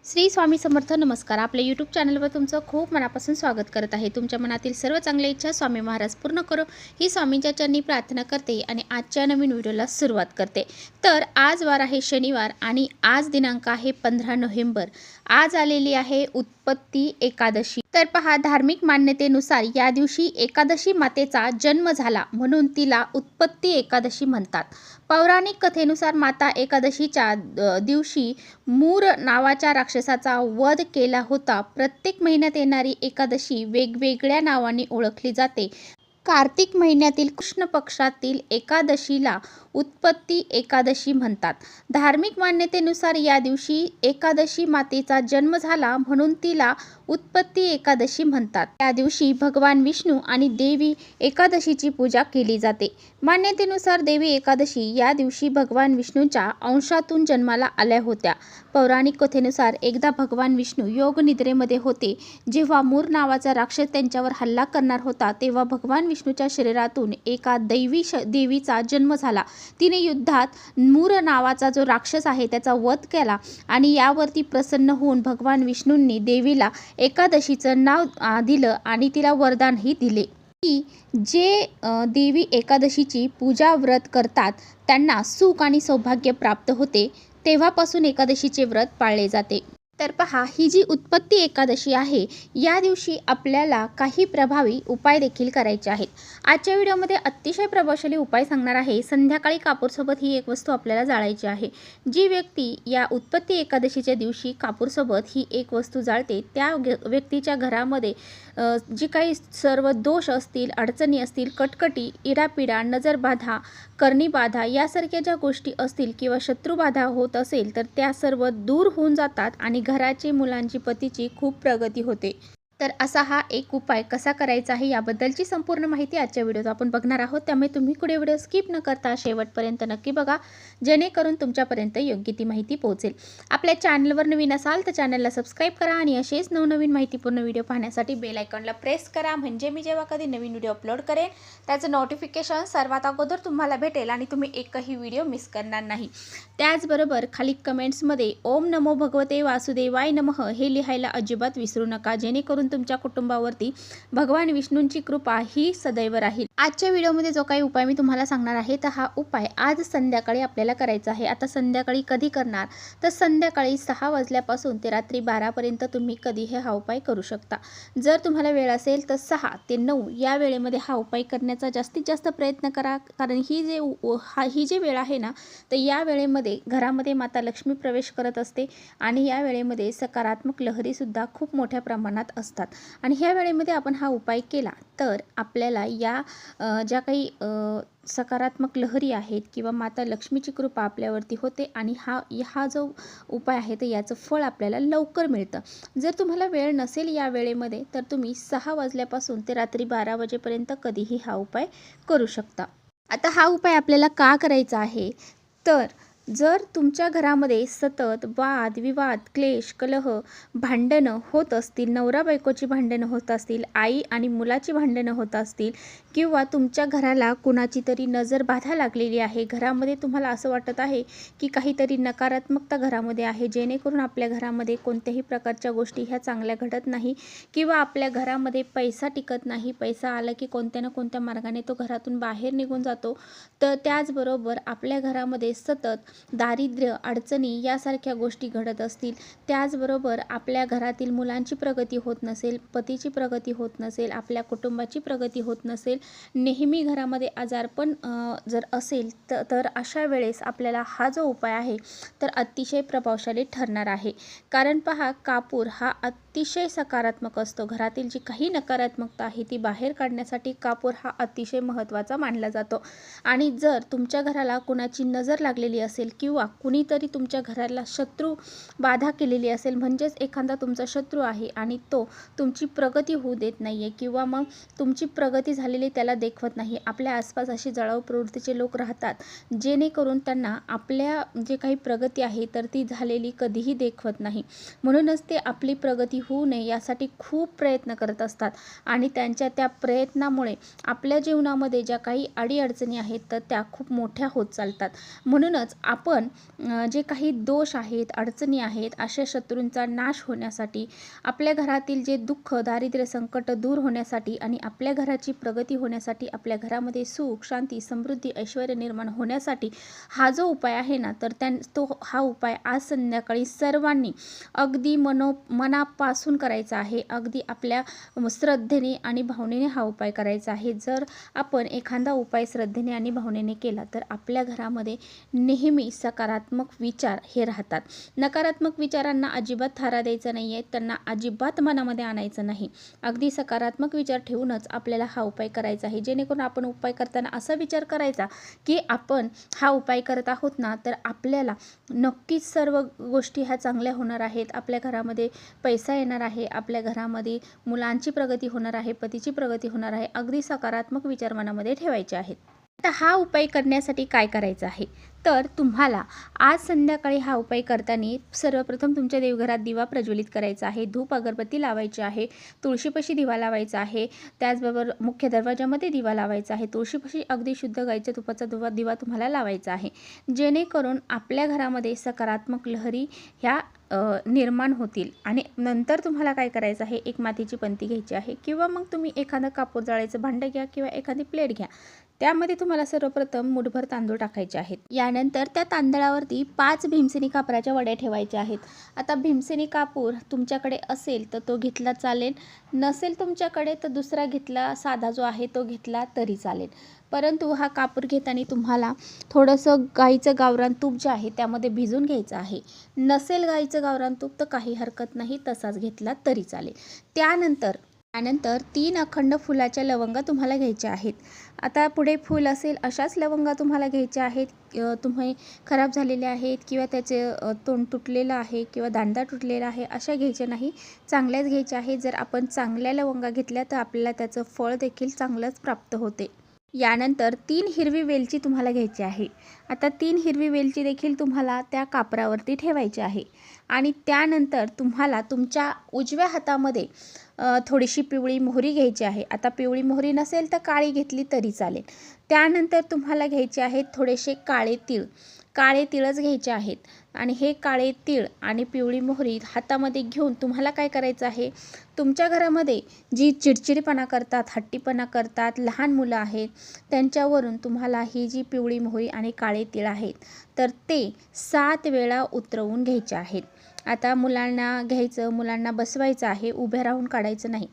श्री स्वामी समर्थ. नमस्कार. आपल्या यूट्यूब चॅनलवर तुमचं खूप मनापासून स्वागत करत आहे. तुमच्या मनातील सर्व चांगल्या इच्छा स्वामी महाराज पूर्ण करो ही स्वामींच्या चरणी प्रार्थना करते आणि आजच्या नवीन व्हिडिओला सुरुवात करते. तर आज वार आहे शनिवार आणि आज दिनांक आहे 15 नोव्हेंबर. आज आलेली आहे उत्पत्ती एकादशी. तर पहा, धार्मिक मान्यतेनुसार या दिवशी एकादशी मातेचा जन्म झाला म्हणून तिला उत्पत्ती एकादशी म्हणतात. पौराणिक कथेनुसार माता एकादशीच्या दिवशी मूर नावाच्या राक्षसाचा वध केला होता. प्रत्येक महिन्यात येणारी एकादशी वेगवेगळ्या नावाने ओळखली जाते. कार्तिक महिन्यातील कृष्ण पक्षातील एकादशीला उत्पत्ती एकादशी म्हणतात. धार्मिक मान्यतेनुसार या दिवशी एकादशी मातेचा जन्म झाला म्हणून तिला उत्पत्ती एकादशी म्हणतात. या दिवशी भगवान विष्णू आणि देवी एकादशीची पूजा केली जाते. मान्यतेनुसार देवी एकादशी या दिवशी भगवान विष्णूच्या अंशातून जन्माला आल्या होत्या. पौराणिक कथेनुसार एकदा भगवान विष्णू योग निद्रेमध्ये होते. जेव्हा मूर नावाचा राक्षस त्यांच्यावर हल्ला करणार होता तेव्हा भगवान विष्णूच्या शरीरातून एका देवीचा जन्म झाला. तिने युद्धात मूर नावाचा जो राक्षस आहे त्याचा वध केला आणि यावरती प्रसन्न होऊन भगवान विष्णूंनी देवीला एकादशीचं नाव दिलं आणि तिला वरदानही दिले की जे देवी एकादशीची पूजा व्रत करतात त्यांना सुख आणि सौभाग्य प्राप्त होते. तेव्हापासून एकादशीचे व्रत पाळले जाते. तर पहा, ही जी उत्पत्ती एकादशी आहे या दिवशी आपल्याला काही प्रभावी उपाय देखील करायचे आहेत. आजच्या व्हिडिओमध्ये अतिशय प्रभावशाली उपाय सांगणार आहे. संध्याकाळी कापूरसोबत ही एक वस्तू आपल्याला जाळायची आहे. जी व्यक्ती या उत्पत्ती एकादशीच्या दिवशी कापूरसोबत ही एक वस्तू जाळते त्या व्यक्तीच्या घरामध्ये जी काही सर्व दोष असतील, अडचणी असतील, कटकटी, इडापिडा, नजरबाधा, करणीबाधा यासारख्या ज्या गोष्टी असतील किंवा शत्रुबाधा होत असेल तर त्या सर्व दूर होऊन जातात आणि घराची, मुलांची, पतीची खूप प्रगती होते. तर असा हा एक उपाय कसा करायचा आहे याबद्दलची संपूर्ण माहिती आजच्या व्हिडिओत आपण बघणार आहोत. त्यामुळे तुम्ही पुढे व्हिडिओ स्किप न करता शेवटपर्यंत नक्की बघा, जेणेकरून तुमच्यापर्यंत योग्य ती माहिती पोहोचेल. आपल्या चॅनलवर नवीन असाल तर चॅनलला सबस्क्राईब करा आणि असेच नवनवीन माहितीपूर्ण व्हिडिओ पाहण्यासाठी बेल आयकॉनला प्रेस करा. म्हणजे मी जेव्हा कधी नवीन व्हिडिओ अपलोड करेन त्याचं नोटिफिकेशन सर्वात अगोदर तुम्हाला भेटेल आणि तुम्ही एकही व्हिडिओ मिस करणार नाही. त्याचबरोबर खाली कमेंट्समध्ये ओम नमो भगवते वासुदेवाय नमः हे लिहायला अजिबात विसरू नका, जेणेकरून तुमच्या कुटुंबावरती भगवान विष्णूंची कृपा ही सदैव राहील. आजच्या व्हिडिओमध्ये जो काही उपाय मी तुम्हाला सांगणार आहे तर हा उपाय आज संध्याकाळी आपल्याला करायचा आहे. आता संध्याकाळी कधी करणार तर संध्याकाळी 6 वाजल्यापासून ते रात्री 12 पर्यंत तुम्ही कधीही हा उपाय करू शकता. जर तुम्हाला वेळ असेल तर 6 ते 9 या वेळेमध्ये हा उपाय करण्याचा जास्तीत जास्त प्रयत्न करा. कारण ही जी वेळ आहे ना तर या वेळेमध्ये घरामध्ये माता लक्ष्मी प्रवेश करत असते आणि या वेळेमध्ये सकारात्मक लहरीसुद्धा खूप मोठ्या प्रमाणात असतात आणि ह्या वेळेमध्ये आपण हा उपाय केला तर आपल्याला या ज्या काही सकारात्मक लहरी आहेत किंवा माता लक्ष्मीची कृपा आपल्यावरती होते आणि हा जो उपाय आहे तर याचं फळ आपल्याला लवकर मिळतं. जर तुम्हाला वेळ नसेल या वेळेमध्ये तर तुम्ही 6 वाजल्यापासून ते रात्री 12 वाजेपर्यंत कधीही हा उपाय करू शकता. आता हा उपाय आपल्याला का करायचा आहे तर जर तुमच्या घरामध्ये सतत वाद विवाद, क्लेश, कलह, भांडणं होत असतील, नवरा बायकोची भांडणं होत असतील, आई आणि मुलाची भांडणं होत असतील किंवा तुमच्या घराला कुणाची तरी नजरबाधा लागलेली आहे, घरामध्ये तुम्हाला असं वाटत आहे की काहीतरी नकारात्मकता घरामध्ये आहे, जेणेकरून आपल्या घरामध्ये कोणत्याही प्रकारच्या गोष्टी ह्या चांगल्या घडत नाही किंवा आपल्या घरामध्ये पैसा टिकत नाही, पैसा आला की कोणत्या ना कोणत्या मार्गाने तो घरातून बाहेर निघून जातो, तर त्याचबरोबर आपल्या घरामध्ये सतत दारिद्र्य, अडचणी यासारख्या गोष्टी घडत असतील, त्याचबरोबर आपल्या घरातील मुलांची प्रगती होत नसेल, पतीची प्रगती होत नसेल, आपल्या कुटुंबाची प्रगती होत नसेल, नेहमी घरामध्ये आजारपण जर असेल तर अशा वेळेस आपल्याला हा जो उपाय आहे तर अतिशय प्रभावशाली ठरणार आहे. कारण पहा, कापूर हा अतिशय सकारात्मक असतो. घरातील जी काही नकारात्मकता आहे ती बाहेर काढण्यासाठी कापूर हा अतिशय महत्त्वाचा मानला जातो. आणि जर तुमच्या घराला कुणाची नजर लागलेली असेल किंवा कुणीतरी तुमच्या घराला शत्रू बाधा केलेली असेल, म्हणजेच एखादा तुमचा शत्रू आहे आणि तो तुमची प्रगती होऊ देत नाही आहे किंवा मग तुमची प्रगती झालेली त्याला देखवत नाही, आपल्या आसपास अशी जळाऊ प्रवृत्तीचे लोक राहतात जेणेकरून त्यांना आपल्या जे काही प्रगती आहे तर ती झालेली कधीही देखवत नाही. म्हणूनच ते आपली प्रगती होऊ नये यासाठी खूप प्रयत्न करत असतात आणि त्यांच्या त्या प्रयत्नामुळे आपल्या जीवनामध्ये ज्या काही अडीअडचणी आहेत तर त्या खूप मोठ्या होत चालतात. म्हणूनच आपण जे काही दोष आहेत, अडचणी आहेत, अशा शत्रूंचा नाश होण्यासाठी, आपल्या घरातील जे दुःख, दारिद्र्य, संकट दूर होण्यासाठी आणि आपल्या घराची प्रगती होण्यासाठी, आपल्या घरामध्ये सुख, शांती, समृद्धी, ऐश्वर्य निर्माण होण्यासाठी हा जो उपाय आहे ना, तर हा उपाय आज संध्याकाळी सर्वांनी अगदी मनापासून करायचा आहे. अगदी आपल्या श्रद्धेने आणि भावनेने हा उपाय करायचा आहे. जर आपण एखादा उपाय श्रद्धेने आणि भावनेने केला तर आपल्या घरामध्ये नेहमी सकारात्मक विचार हे राहतात. नकारात्मक विचारांना अजिबात थारा द्यायचा नाही आहे, त्यांना अजिबात मनामध्ये आणायचं नाही. अगदी सकारात्मक विचार ठेवूनच आपल्याला हा उपाय करायचा आहे. जेणेकरून आपण उपाय करताना असा विचार करायचा की आपण हा उपाय करत आहोत ना, तर आपल्याला नक्कीच सर्व गोष्टी ह्या चांगल्या होणार आहेत. आपल्या घरामध्ये पैसा येणार आहे, आपल्या घरामध्ये मुलांची प्रगती होणार आहे, पतीची प्रगती होणार आहे. अगदी सकारात्मक विचार मनामध्ये ठेवायचे आहेत. आता हा उपाय करण्यासाठी काय करायचं आहे, तर तुम्हाला आज संध्याकाळी हा उपाय करताना सर्वप्रथम तुमच्या देवघरात दिवा प्रज्वलित करायचा आहे, धूप अगरबत्ती लावायची आहे, तुळशीपाशी दिवा लावायचा आहे, त्याचबरोबर मुख्य दरवाजामध्ये दिवा लावायचा आहे, तुळशीपाशी अगदी शुद्ध गाईच्या तुपाचा दिवा तुम्हाला लावायचा आहे. जेणेकरून आपल्या घरामध्ये सकारात्मक लहरी ह्या निर्माण होतील. आणि नंतर तुम्हाला काय करायचं आहे, एक मातीची पंती घ्यायची आहे किंवा मग तुम्ही एखादं कापूर जाळायचं भांडं घ्या किंवा एखादी प्लेट घ्या. त्यामध्ये तुम्हाला सर्वप्रथम मुठभर तांदूळ टाकायचे आहेत. यानंतर त्या तांदळावरती 5 भीमसेनी कापराच्या वड्या ठेवायच्या आहेत. आता भीमसेनी कापूर तुमच्याकडे असेल तर तो घेतला चालेल, नसेल तुमच्याकडे तर दुसरा घेतला, साधा जो आहे तो घेतला तरी चालेल. परंतु हा कापूर घेताना तुम्हाला थोडंसं गाईचं गावरान तूप जे आहे त्यामध्ये भिजून घ्यायचं आहे. नसेल गाईचं गावरान तूप तर काही हरकत नाही, तसाच घेतला तरी चालेल. त्यानंतर 3 अखंड फुलाच्या लवंगा तुम्हाला घ्यायच्या आहेत. आता पुढे फूल असेल अशाच लवंगा तुम्हाला घ्यायच्या आहेत. तुम्ही खराब झालेल्या आहेत किंवा त्याचे तोंड तुटलेलं आहे किंवा दांडा तुटलेला आहे अशा घ्यायच्या नाही, चांगल्याच घ्यायच्या आहेत. जर आपण चांगल्या लवंगा घेतल्या तर आपल्याला त्याचं फळ देखील चांगलंच प्राप्त होते. यानंतर 3 हिरवी वेलची तुम्हाला घ्यायची आहे. आता 3 हिरवी वेलची देखील तुम्हाला त्या कापरावरती ठेवायची आहे. आणि त्यानंतर तुम्हाला तुमच्या उजव्या हातामध्ये थोडीशी पिवळी मोहरी घ्यायची आहे. आता पिवळी मोहरी नसेल तर काळी घेतली तरी चालेल. त्यानंतर तुम्हाला घ्यायचे आहेत थोडेसे काळे तीळ. काळे तीळच घ्यायचे आहेत. आणि हे काळे तीळ आणि पिवळी मोहरी हातामध्ये घेऊन तुम्हाला काय करायचं आहे, तुमच्या घरामध्ये जी चिडचिडपणा करतात, हट्टीपणा करतात, लहान मुलं आहेत, त्यांच्यावरून तुम्हाला ही जी पिवळी मोहरी आणि काळे तीळ आहेत तर ते 7 वेळा उतरवून घ्यायचे आहेत. आता मुलांना घ्यायचं, मुलांना बसवायचं आहे, उभ्या राहून काढायचं नाही.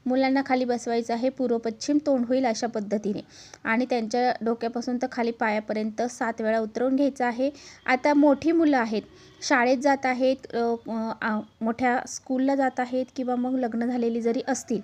मुलांना खाली बसवायचं आहे, पूर्व पश्चिम तोंड होईल अशा पद्धतीने, आणि त्यांच्या डोक्यापासून तर खाली पायापर्यंत 7 वेळा उतरवून घ्यायचं आहे. आता मोठी मुलं आहेत, शाळेत जात आहेत, मोठ्या स्कूलला जात आहेत किंवा मग लग्न झालेली जरी असतील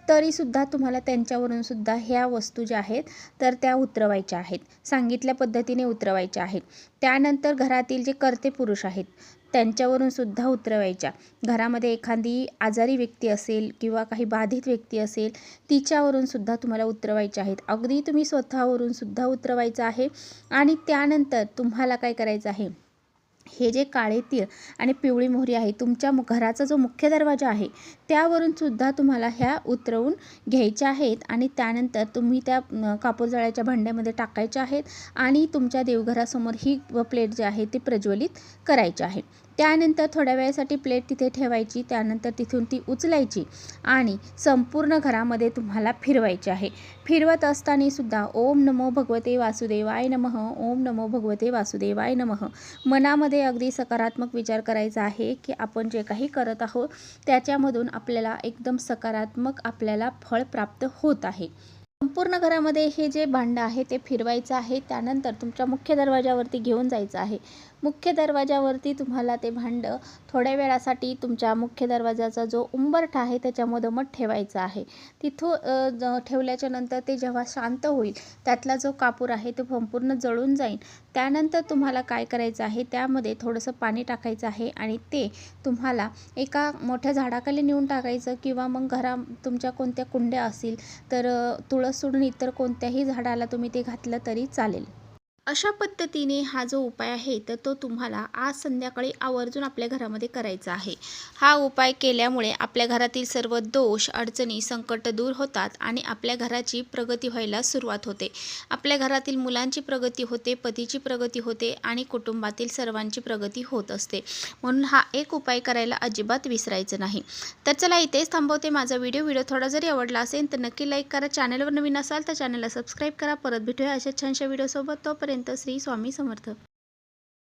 तरीसुद्धा तुम्हाला त्यांच्यावरून सुद्धा ह्या वस्तू ज्या आहेत तर त्या उतरवायच्या आहेत, सांगितल्या पद्धतीने उतरवायच्या आहेत. त्यानंतर घरातील जे कर्ते पुरुष आहेत त्यांच्यावरून सुद्धा उतरवायच्या. घरामध्ये एखादी आजारी व्यक्ती असेल किंवा काही बाधित व्यक्ती असेल तिच्यावरून सुद्धा तुम्हाला उतरवायच्या आहेत. अगदी तुम्ही स्वतःवरून सुद्धा उतरवायचं आहे. आणि त्यानंतर तुम्हाला काय करायचं आहे, हे जे काळे तीळ आणि पिवळी मोहरी आहे तुमच्या घराचा जो मुख्य दरवाजा आहे त्यावरून सुद्धा तुम्हाला ह्या उतरवून घ्यायच्या आहेत. आणि त्यानंतर तुम्ही त्या कापूर जाळ्याच्या भांड्यामध्ये टाकायच्या आहेत आणि तुमच्या देवघरासमोर ही प्लेट जी आहे ती प्रज्वलित करायची आहे. त्यानंतर थोड्या वेळासाठी प्लेट तिथे ठेवायची. त्यानंतर तिथून ती उचलायची आणि संपूर्ण घरामध्ये तुम्हाला फिरवायची आहे. फिरवत असताना सुद्धा ओम नमो भगवते वासुदेवाय नमः, ओम नमो भगवते वासुदेवाय नमः मनामध्ये अगदी सकारात्मक विचार करायचा आहे की आपण जे काही करत आहोत त्याच्यामधून आपल्याला एकदम सकारात्मक आपल्याला फळ प्राप्त होत आहे. संपूर्ण घरामध्ये हे जे भांडं आहे ते फिरवायचं आहे. त्यानंतर तुमच्या मुख्य दरवाजावरती घेऊन जायचं आहे. मुख्य दरवाजावरती तुम्हाला ते भांडं थोड्या वेळासाठी तुमच्या मुख्य दरवाजाचा जो उंबरठा आहे त्याच्या मधोमध ठेवायचा आहे. तिथं ठेवल्याच्या नंतर ते जेव्हा शांत होईल त्यातला जो कापूर आहे तो संपूर्ण जळून जाईल. त्यानंतर तुम्हाला काय करायचं आहे, त्यामध्ये थोडंसं पाणी टाकायचं आहे आणि ते तुम्हाला एका मोठ्या झाडाखाली नेऊन टाकायचं किंवा मग तुमच्या कोणत्या कुंड्या असतील तर तुळस सोडून इतर कोणत्याही झाडाला तुम्ही ते घातलं तरी चालेल. अशा पद्धतीने हा जो उपाय आहे तर तो तुम्हाला आज संध्याकाळी आवर्जून आपल्या घरामध्ये करायचा आहे. हा उपाय केल्यामुळे आपल्या घरातील सर्व दोष, अडचणी, संकट दूर होतात आणि आपल्या घराची प्रगती व्हायला सुरुवात होते. आपल्या घरातील मुलांची प्रगती होते, पतीची प्रगती होते आणि कुटुंबातील सर्वांची प्रगती होत असते. म्हणून हा एक उपाय करायला अजिबात विसरायचं नाही. तर चला इथेच थांबवते माझा व्हिडिओ थोडा जरी आवडला असेल तर नक्की लाईक करा. चॅनलवर नवीन असाल तर चॅनलला सबस्क्राईब करा. परत भेटूया अशा छानशा व्हिडिओसोबत. तोपर्यंत श्री स्वामी समर्थ.